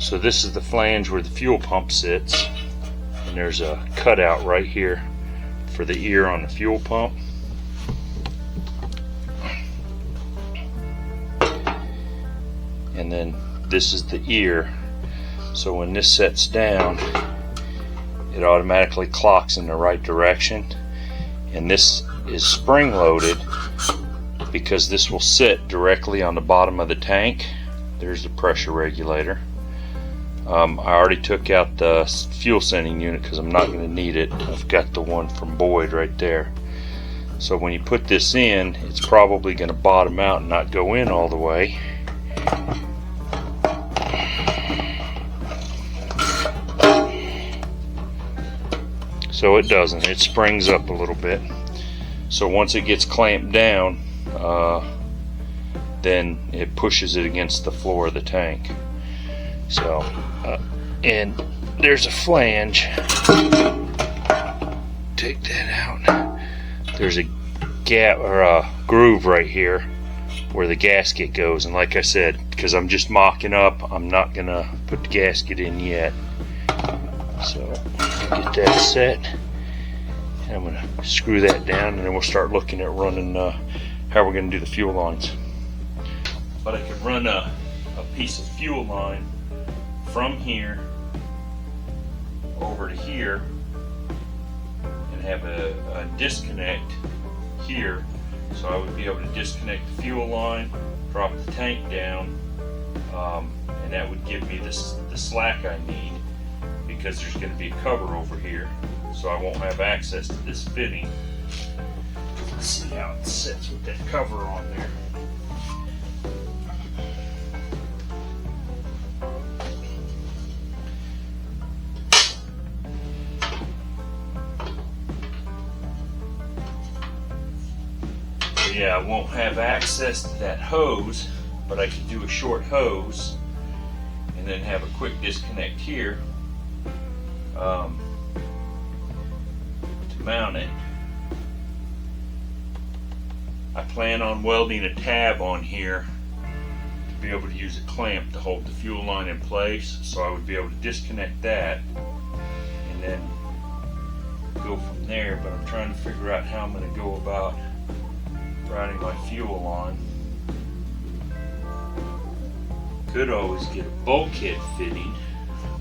So this is the flange where the fuel pump sits, and there's a cutout right here for the ear on the fuel pump. And then this is the ear, so when this sets down it automatically clocks in the right direction. And this is spring loaded because this will sit directly on the bottom of the tank. There's the pressure regulator. I already took out the fuel sending unit because I'm not going to need it. I've got the one from Boyd right there. So when you put this in, it's probably going to bottom out and not go in all the way. So it doesn't. It springs up a little bit. So once it gets clamped down, then it pushes it against the floor of the tank. So, and there's a flange. Take that out. There's a gap or a groove right here where the gasket goes. And like I said, because I'm just mocking up, I'm not gonna put the gasket in yet. So get that set. And I'm gonna screw that down, and then we'll start looking at running how we're gonna do the fuel lines. But I could run a piece of fuel line from here over to here and have a disconnect here, so I would be able to disconnect the fuel line, drop the tank down, and that would give me the slack I need, because there's going to be a cover over here, so I won't have access to this fitting. Let's see how it sits with that cover on there. Yeah, I won't have access to that hose, but I could do a short hose and then have a quick disconnect here to mount it. I plan on welding a tab on here to be able to use a clamp to hold the fuel line in place, so I would be able to disconnect that and then go from there. But I'm trying to figure out how I'm going to go about routing my fuel line. Could always get a bulkhead fitting,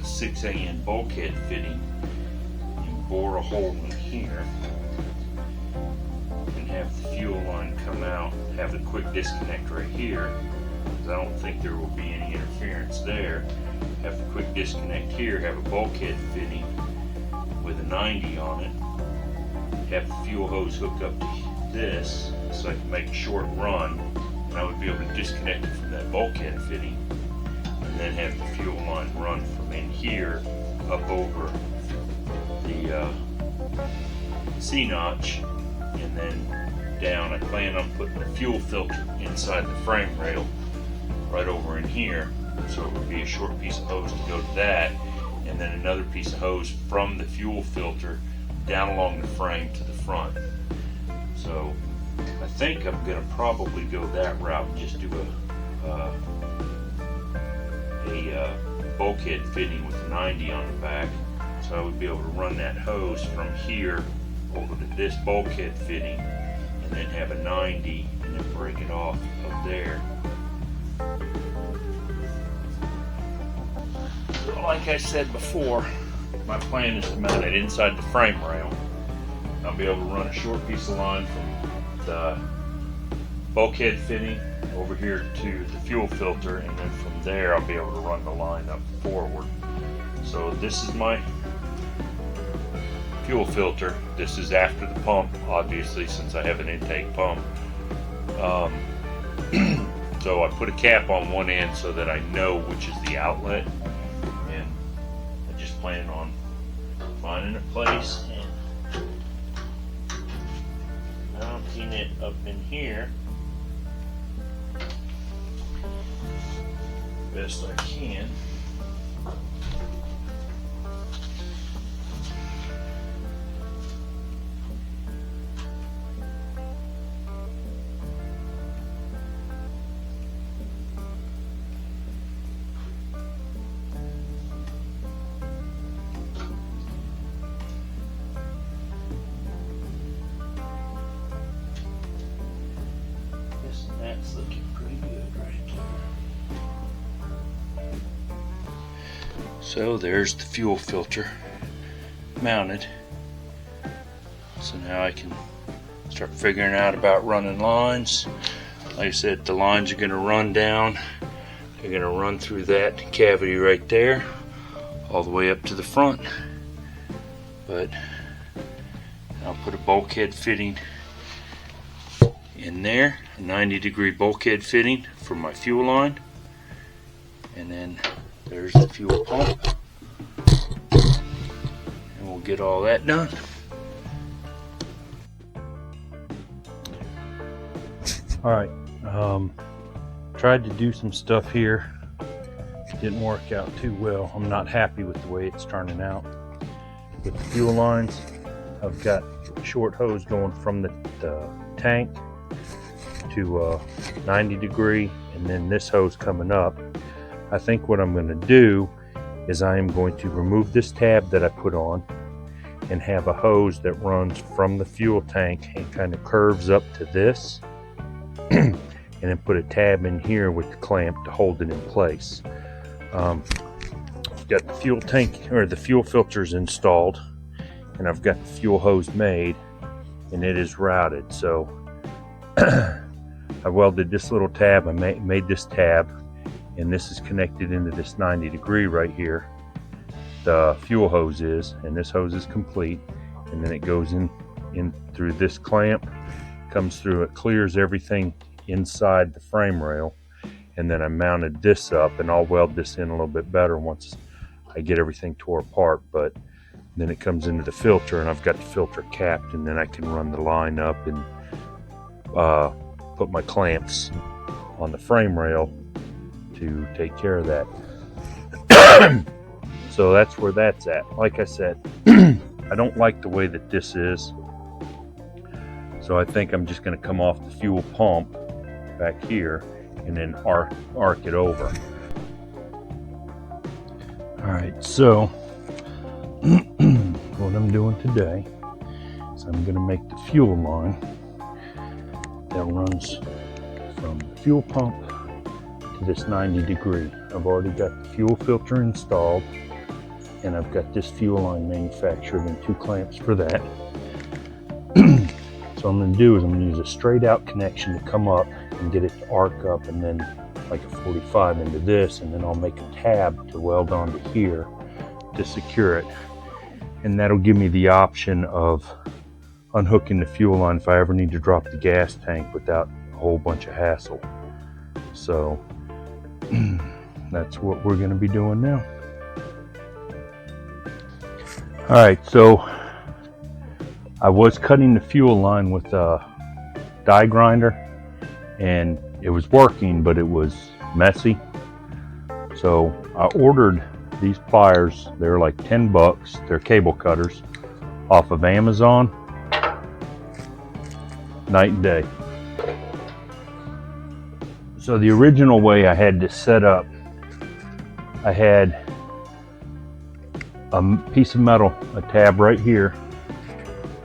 a 6AN bulkhead fitting, and bore a hole in here and have the fuel line come out, have a quick disconnect right here, because I don't think there will be any interference there. Have the quick disconnect here, have a bulkhead fitting with a 90 on it, have the fuel hose hooked up to this so I can make a short run, and I would be able to disconnect it from that bulkhead fitting and then have the fuel line run from in here up over the C-notch and then down. I plan on putting the fuel filter inside the frame rail right over in here, so it would be a short piece of hose to go to that, and then another piece of hose from the fuel filter down along the frame to the front. So I think I'm going to probably go that route and just do a bulkhead fitting with a 90 on the back. So I would be able to run that hose from here over to this bulkhead fitting and then have a 90 and then break it off up there. So like I said before, my plan is to mount it inside the frame rail. I'll be able to run a short piece of line from the bulkhead fitting over here to the fuel filter, and then from there I'll be able to run the line up forward. So this is my fuel filter. This is after the pump, obviously, since I have an intake pump. So I put a cap on one end so that I know which is the outlet, and I just plan on finding a place and mounting it up in here best I can. So there's the fuel filter mounted. So now I can start figuring out about running lines. Like I said, the lines are going to run down. They're going to run through that cavity right there, all the way up to the front. But I'll put a bulkhead fitting in there, a 90-degree bulkhead fitting for my fuel line. And then there's the fuel pump. And we'll get all that done. Alright, tried to do some stuff here. Didn't work out too well. I'm not happy with the way it's turning out. With the fuel lines, I've got a short hose going from the tank to 90 degree, and then this hose coming up. I think what I'm going to do is I am going to remove this tab that I put on and have a hose that runs from the fuel tank and kind of curves up to this, and then put a tab in here with the clamp to hold it in place. Got the fuel tank or the fuel filters installed, and I've got the fuel hose made, and it is routed. So I welded this little tab. I made this tab, and this is connected into this 90 degree right here. The fuel hose is, and this hose is complete, and then it goes in through this clamp, comes through, it clears everything inside the frame rail, and then I mounted this up, and I'll weld this in a little bit better once I get everything tore apart. But then it comes into the filter, and I've got the filter capped, and then I can run the line up and put my clamps on the frame rail to take care of that. So that's where that's at. Like I said, I don't like the way that this is, so I think I'm just going to come off the fuel pump back here and then arc it over. Alright, so what I'm doing today is I'm going to make the fuel line that runs from the fuel pump to this 90 degree. I've already got the fuel filter installed, and I've got this fuel line manufactured and 2 clamps for that. So what I'm going to do is I'm going to use a straight out connection to come up and get it to arc up, and then like a 45 into this, and then I'll make a tab to weld onto here to secure it, and that'll give me the option of unhooking the fuel line if I ever need to drop the gas tank without a whole bunch of hassle. So that's what we're going to be doing now. Alright, so I was cutting the fuel line with a die grinder, and it was working, but it was messy. So I ordered these pliers. They're like 10 bucks. They're cable cutters off of Amazon. Night and day. So the original way I had this set up, I had a piece of metal, a tab right here,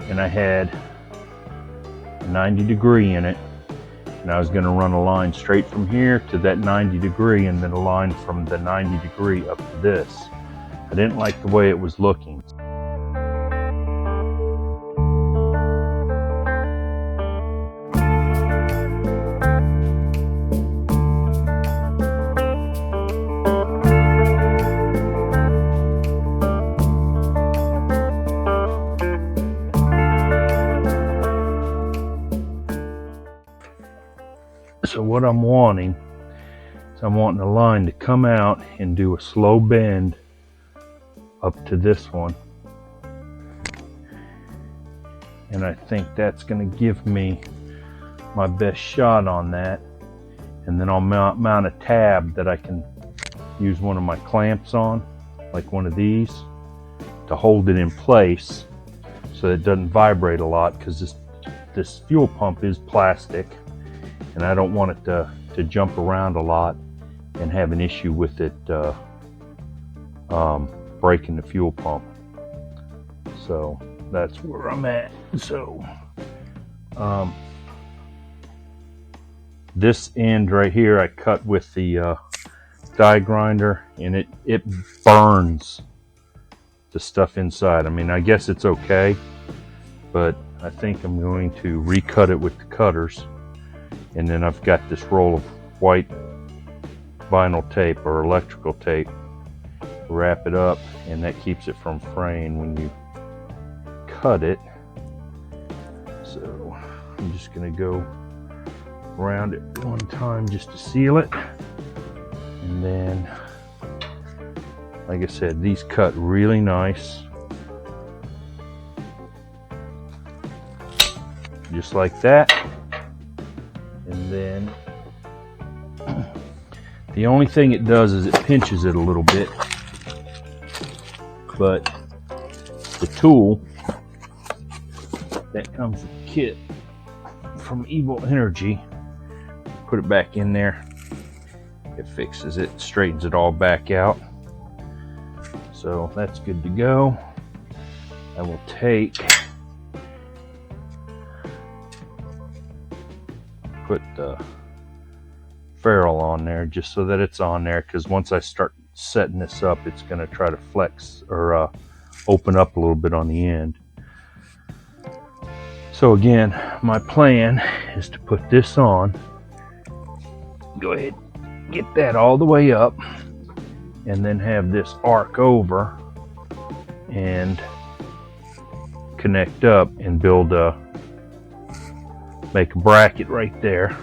and I had a 90 degree in it, and I was going to run a line straight from here to that 90 degree, and then a line from the 90 degree up to this. I didn't like the way it was looking. So what I'm wanting is I'm wanting the line to come out and do a slow bend up to this one. And I think that's going to give me my best shot on that. And then I'll mount a tab that I can use one of my clamps on, like one of these, to hold it in place so that it doesn't vibrate a lot, because this fuel pump is plastic, and I don't want it to jump around a lot and have an issue with it breaking the fuel pump. So that's where I'm at. So this end right here I cut with the die grinder, and it burns the stuff inside. I mean, I guess it's okay, but I think I'm going to recut it with the cutters. And then I've got this roll of white vinyl tape or electrical tape, wrap it up, and that keeps it from fraying when you cut it. So I'm just going to go around it one time just to seal it. And then, like I said, these cut really nice. Just like that. And then the only thing it does is it pinches it a little bit. But the tool that comes with the kit from Evil Energy, put it back in there, it fixes it, straightens it all back out. So that's good to go. I will put the ferrule on there just so that it's on there, because once I start setting this up, it's going to try to flex or open up a little bit on the end. So again, my plan is to put this on, go ahead, get that all the way up, and then have this arc over and connect up and make a bracket right there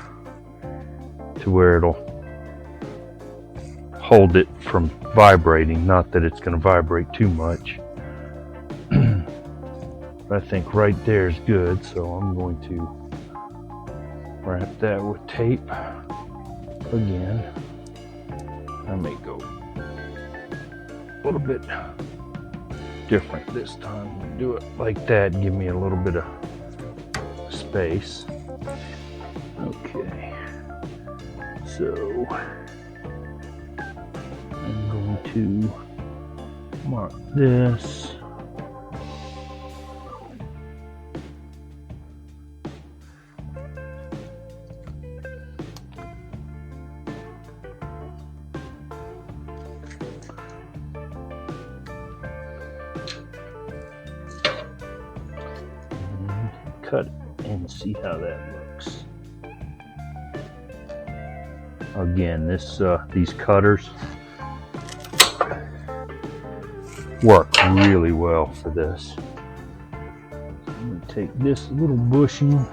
to where it'll hold it from vibrating. Not that it's going to vibrate too much. But I think right there is good, so I'm going to wrap that with tape again. I may go a little bit different this time. Do it like that, give me a little bit of space. Okay, so I'm going to mark this. Cut and see how that looks. Again, these cutters work really well for this. So I'm going to take this little bushing,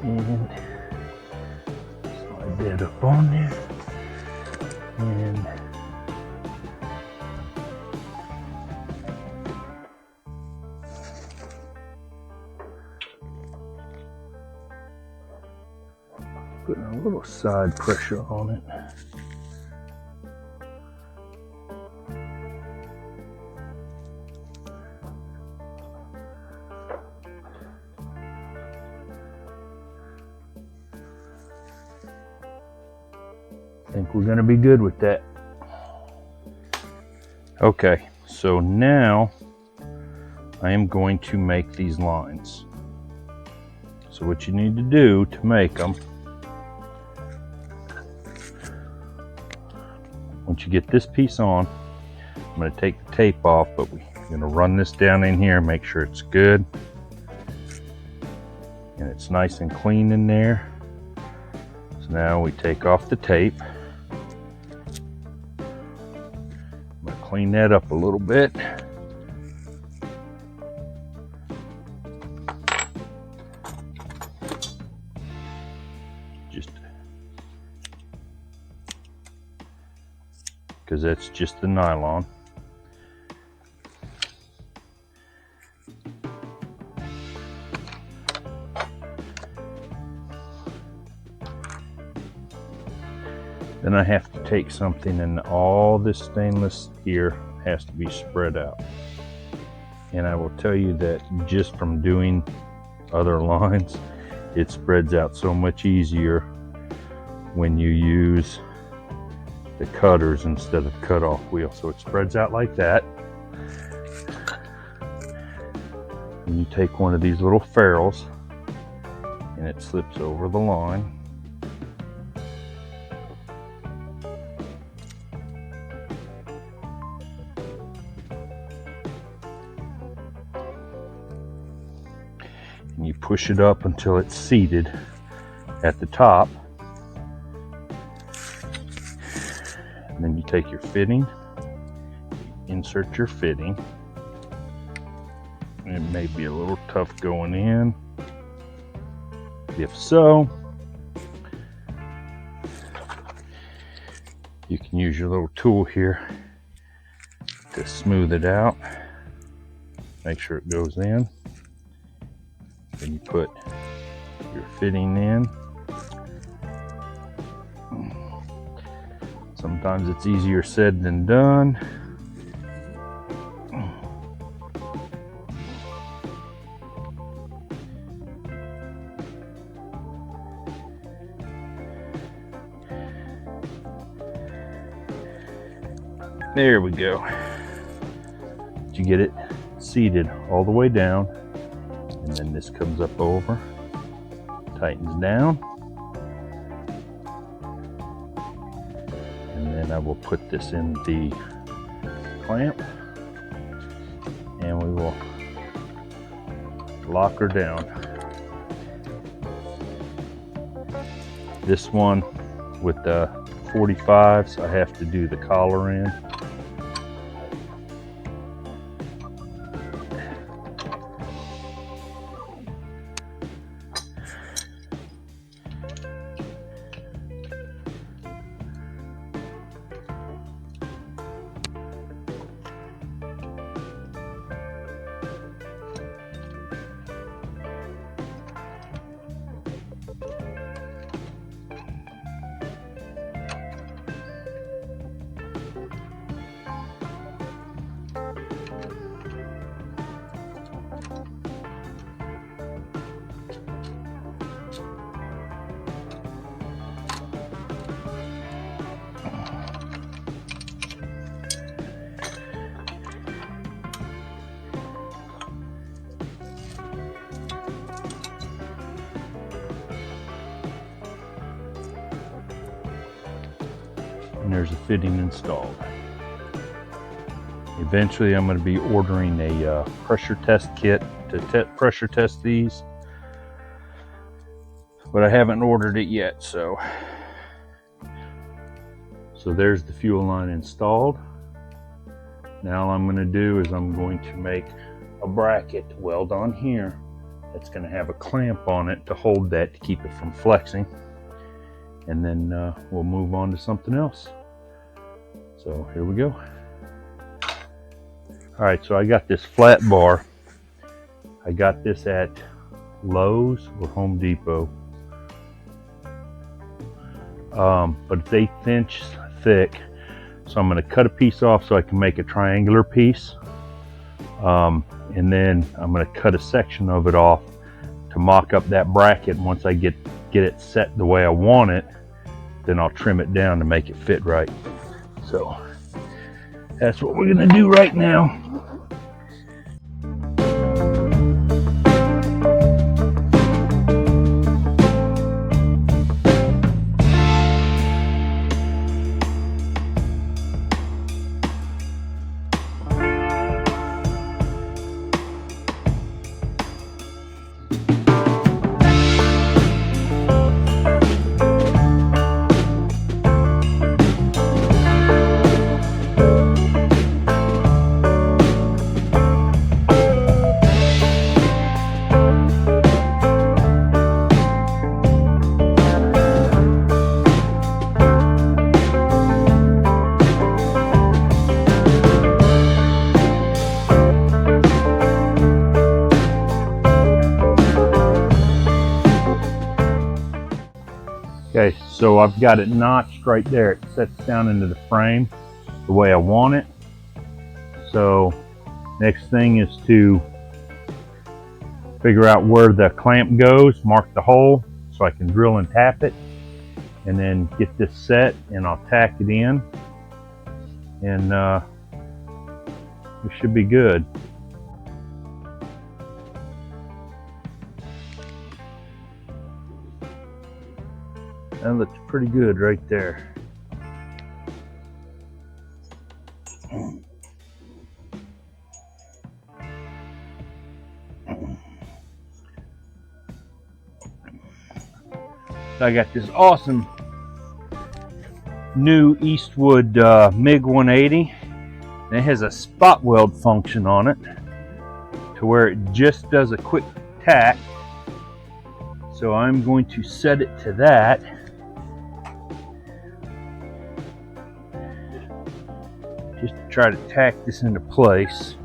and slide that up on there, and putting a little side pressure on it. I think we're going to be good with that. Okay, so now I am going to make these lines. So what you need to do to make them, once you get this piece on, I'm going to take the tape off, but we're going to run this down in here, make sure it's good and it's nice and clean in there. So now we take off the tape. I'm going to clean that up a little bit. Just because that's just the nylon. Then I have to take something, and all this stainless here has to be spread out. And I will tell you that just from doing other lines, it spreads out so much easier when you use the cutters instead of the cutoff wheel. So it spreads out like that. And you take one of these little ferrules and it slips over the line. And you push it up until it's seated at the top. And then you take your fitting, insert your fitting. It may be a little tough going in. If so, you can use your little tool here to smooth it out. Make sure it goes in. Then you put your fitting in. Sometimes it's easier said than done. There we go. You get it seated all the way down, and then this comes up over, tightens down, and then I will put this in the clamp, and we will lock her down. This one with the 45s, I have to do the collar in. And there's a fitting installed. Eventually I'm going to be ordering a pressure test kit to pressure test these, but I haven't ordered it yet. So there's the fuel line installed. Now all I'm going to do is I'm going to make a bracket to weld on here that's going to have a clamp on it to hold that to keep it from flexing. And then we'll move on to something else. So here we go. All right, so I got this flat bar. I got this at Lowe's or Home Depot. But it's 1/8 inch thick. So I'm gonna cut a piece off so I can make a triangular piece. And then I'm gonna cut a section of it off to mock up that bracket. And once I get it set the way I want it, then I'll trim it down to make it fit right. So that's what we're gonna do right now. Okay, so I've got it notched right there. It sets down into the frame the way I want it. So next thing is to figure out where the clamp goes, mark the hole so I can drill and tap it. and then get this set, and I'll tack it in, and it should be good. That looks pretty good right there. I got this awesome new Eastwood MiG 180, and it has a spot weld function on it to where it just does a quick tack. So I'm going to set it to that. Just to try to tack this into place.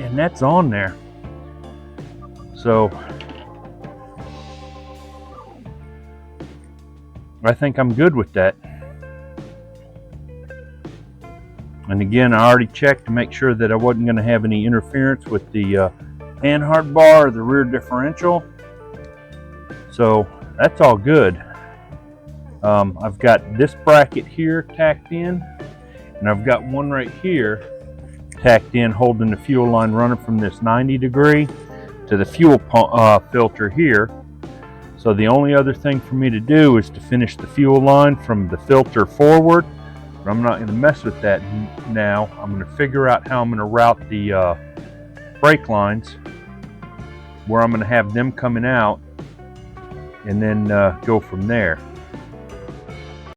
And that's on there. So I think I'm good with that. And again, I already checked to make sure that I wasn't going to have any interference with the panhard bar or the rear differential. So that's all good. I've got this bracket here tacked in, and I've got one right here tacked in, holding the fuel line running from this 90 degree to the fuel pump, filter here. So the only other thing for me to do is to finish the fuel line from the filter forward, but I'm not going to mess with that now. I'm going to figure out how I'm going to route the brake lines, where I'm going to have them coming out, and then go from there.